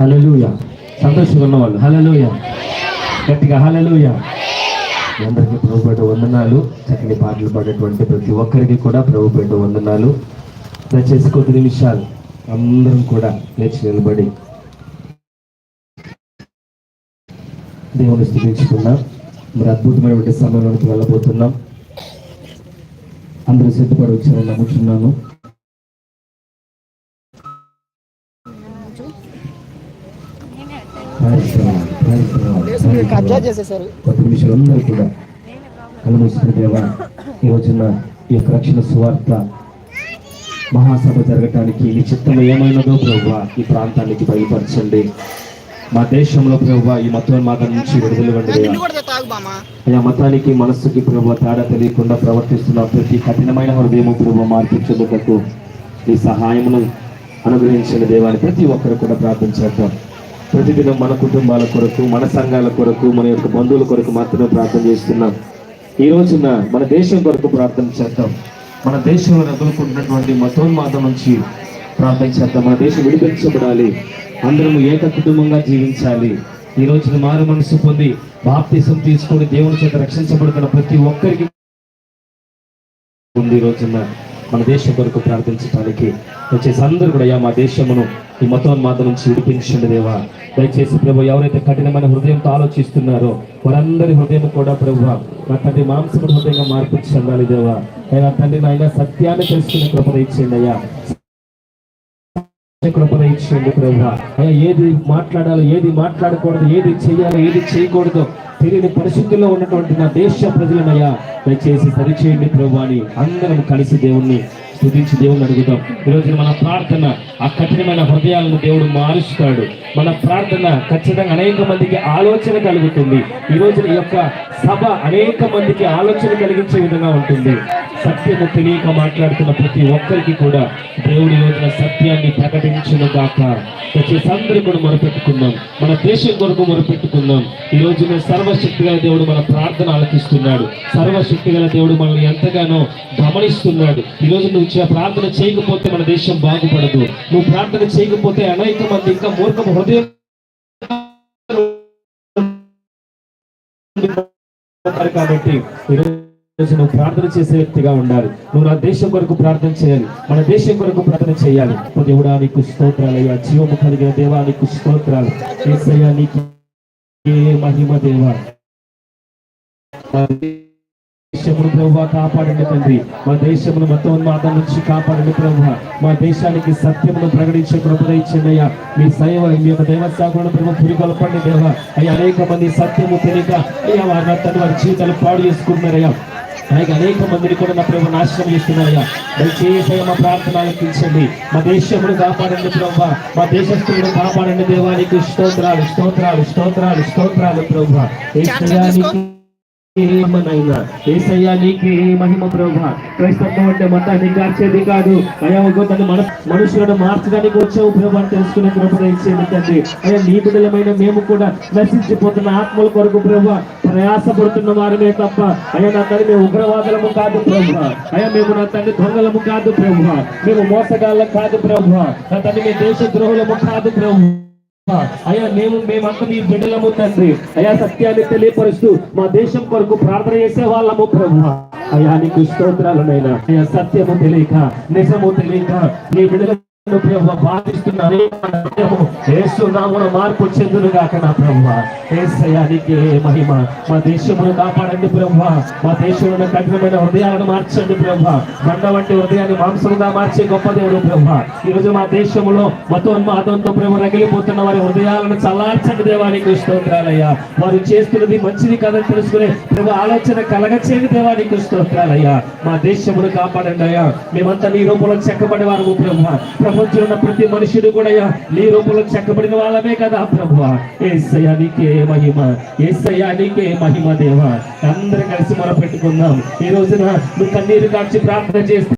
హల్లెలూయా. సంతోషంగా ఉన్నవాళ్ళు హల్లెలూయా, గట్టిగా హల్లెలూయా. మీ అందరికీ ప్రభు పేట వందనాలు. చక్కని పాటలు పాడేటువంటి ప్రతి ఒక్కరికి కూడా ప్రభు పేట వందనాలు. దయచేసి కొద్ది నిమిషాలు అందరం కూడా లేచి నిలబడి దేవుని స్తుతించుకున్నాం. మరి అద్భుతమైనటువంటి సమయంలోకి వెళ్ళబోతున్నాం. అందరూ సిద్ధపడి వచ్చారని నమ్ముతున్నాను. కొద్ది నిమిషాలు అందరూ కూడా కలుమూసుకుని దేవా, ఈ రోజున ఈ యొక్క రక్షణ సువార్త మహాసభ జరగటానికి నీ చిత్తం ఏమైనదో ప్రభువా ఈ ప్రాంతానికి బయలుపరచండి. మా దేశంలో ప్రభువా ఈ మతోన్మాదం నుంచి విడుదలవ్వండి. ఆ మతానికి మనస్సుకి ప్రభువా తేడా తెలియకుండా ప్రవర్తిస్తున్న ప్రతి కఠినమైన హృదయము ప్రభువా మార్పించేందుకు ఈ సహాయమును అనుగ్రహించిన దేవాన్ని ప్రతి ఒక్కరు కూడా ప్రార్థించేద్దాం. ప్రతిదినం మన కుటుంబాల కొరకు, మన సంఘాల కొరకు, మన యొక్క బంధువుల కొరకు మాత్రమే ప్రార్థన చేస్తున్నాం. ఈ రోజున మన దేశం కొరకు ప్రార్థన చేద్దాం. మన దేశంలో ఎదుర్కొంటున్నటువంటి మతోన్మాదం నుంచి ప్రార్థన చేద్దాం. మన దేశం విడిపించబడాలి. అందరము ఏక కుటుంబంగా జీవించాలి. ఈ రోజున మారు మనసు పొంది బాప్తిసం తీసుకొని దేవుని చేత రక్షించబడుతున్న ప్రతి ఒక్కరికి ఈ రోజున మన దేశం కొరకు ప్రార్థించడానికి వచ్చేసి అందరూ కూడా మా దేశమును ఈ మతోన్మాదం నుంచి విడిపించండి దేవా. దయచేసి ప్రభు ఎవరైతే కఠినమైన హృదయంతో ఆలోచిస్తున్నారో వారందరి హృదయం కూడా ప్రభు నా తండ్రి మాంసపు హృదయంగా మార్పు చెందాలి దేవా. అయినా తండ్రి నాయన సత్యాన్ని తెలుసుకునే కృప ఇచ్చేయండి అయ్యా, కృపణ ఇచ్చేయండి ప్రభు. అయ్యా ఏది మాట్లాడాలో, ఏది మాట్లాడకూడదు, ఏది చేయాలో, ఏది చేయకూడదు తెలియని పరిస్థితుల్లో ఉన్నటువంటి నా దేశ ప్రజలనయ్యా దయచేసి సరిచేయండి ప్రభు అని అందరం కలిసి దేవుణ్ణి స్తుతించి దేవుణ్ణి అడుగుతాం. ఈరోజు మన ప్రార్థన ఆ కఠినమైన హృదయాలను దేవుడు మారుస్తాడు. మన ప్రార్థన ఖచ్చితంగా అనేక మందికి ఆలోచన కలుగుతుంది. ఈ రోజు ఈ యొక్క సభ అనేక మందికి ఆలోచన కలిగించే విధంగా ఉంటుంది. సత్యము తెలియక మాట్లాడుతున్న ప్రతి ఒక్కరికి కూడా దేవుడి రోజున సత్యాన్ని ప్రకటించును గాక. వచ్చేసి అందరూ కూడా మొరపెట్టుకుందాం. మన దేశం కొరకు మొరపెట్టుకుందాం. ఈ రోజున సర్వశక్తి గల దేవుడు మన ప్రార్థన ఆలకిస్తున్నాడు. సర్వశక్తి గల దేవుడు మనల్ని ఎంతగానో గమనిస్తున్నాడు. ఈ రోజు నువ్వు ప్రార్థన చేయకపోతే మన దేశం బాగుపడదు. నువ్వు ప్రార్థన చేయకపోతే అనేక మంది ఇంకా మూర్ఖం హృదయం కాబట్టి నువ్వు ప్రార్థన చేసే వ్యక్తిగా ఉండాలి. నువ్వు నా దేశం కొరకు ప్రార్థన చేయాలి. మన దేశం కొరకు ప్రార్థన చేయాలి. దేవుడా నీకు స్తోత్రాలయ్యా, జీవము కలిగిన దేవా నీకు స్తోత్రాలు. యేసయ్యా నీకు మహిమ దేవా. దేశమును ప్రభువా కాపాడండి తండ్రి. మా దేశమును మతోన్మాదం నుంచి కాపాడండి ప్రభువా. మా దేశానికి సత్యమును ప్రకటించే కృప ఇచ్చింది అయ్యా. మీ సేవ మీ యొక్క దేవస్థాపన ప్రభు పురికొల్పండి దేవా. అయ్యా అనేక మంది సత్యము తెలియక అయ్యా వారి జీవితాలు పాడు చేసుకుంటున్నారయ్యా. అలాగే అనేక మందిని కూడా నా ప్రభు నాశనం చేస్తున్నారయ్యా. దయచేసి మా ప్రార్థన ఆలకించండి. మా దేశమును కాపాడండి ప్రభువా. మా దేశస్తులను కాపాడండి దేవానికి స్తోత్రాలు స్తోత్రాలు స్తోత్రాలు స్తోత్రాలు ప్రభువా. ఏసయ్యా నీకే మహిమ ప్రభువా. క్రైస్తవం అంటే మతాన్ని కార్చేది కాదు అయ్యా. మనుషులను మార్చడానికి వచ్చావు ప్రభు అని తెలుసుకునే కృప ఇచ్చేది తండ్రి. అయ్యా నీ బిడ్డలమైన మేము కూడా నశించిపోతున్న ఆత్మల కొరకు ప్రభు ప్రయాసపడుతున్న వారమే తప్ప అయ్యా నా తండ్రి మేము ఉగ్రవాదులము కాదు ప్రభు. అయ్యా మేము నా తండ్రి దొంగలము కాదు ప్రభు. మేము మోసగాళ్ళం కాదు ప్రభు. నా తండ్రి మేము దేశ ద్రోహులము కాదు ప్రభు. అయ్యా మేమంతా మీ బిడ్డలము తండ్రి. అయ్యా సత్యాన్ని తెలియపరుస్తూ మా దేశం కొరకు ప్రార్థన చేసే వాళ్ళము ప్రభు. అయ్యా నీకు స్తోత్రాలనైనా. అయ్యా సత్యము తెలియక, నిజము తెలియక నీ బిడ్డల బాధిస్తున్నారు. మార్పు చెందును గాక నా ప్రభువా. యేసయ్యా నీకే మహిమ. మా దేశమును కాపాడండి ప్రభువా. మా దేశంలో కఠినమైన హృదయాలను మార్చండి ప్రభువా. బండ వంటి హృదయాన్ని మాంసముగా మార్చే గొప్ప దేవుడు ప్రభువా. ఈ రోజు మా దేశంలో మతోన్మాదంతో ప్రభు రగిలిపోతున్న వారి హృదయాలను చల్లార్చండి దేవానికి స్తోత్రాలయ్యా. వారు చేస్తున్నది మంచిది కదని తెలుసుకునే ప్రభు ఆలోచన కలగచేయండి దేవానికి స్తోత్రాలయ్యా. మా దేశమును కాపాడండి అయ్యా. మేమంతా నీ రూపంలో చెక్కబడి వారు ప్రభువా. ప్రపంచంలో ఉన్న ప్రతి మనుషుడు కూడా నీ రూపంలో చెక్కబడిన వాళ్ళమే కదా ప్రభువా. యేసయ్యా నీకే మహిమ. యేసయ్యా నీకే మహిమ దేవా. అందరూ కలిసి మొరపెట్టుకుందాం. ఈ రోజున నువ్వు కన్నీరు కాచి ప్రార్థన చేస్తే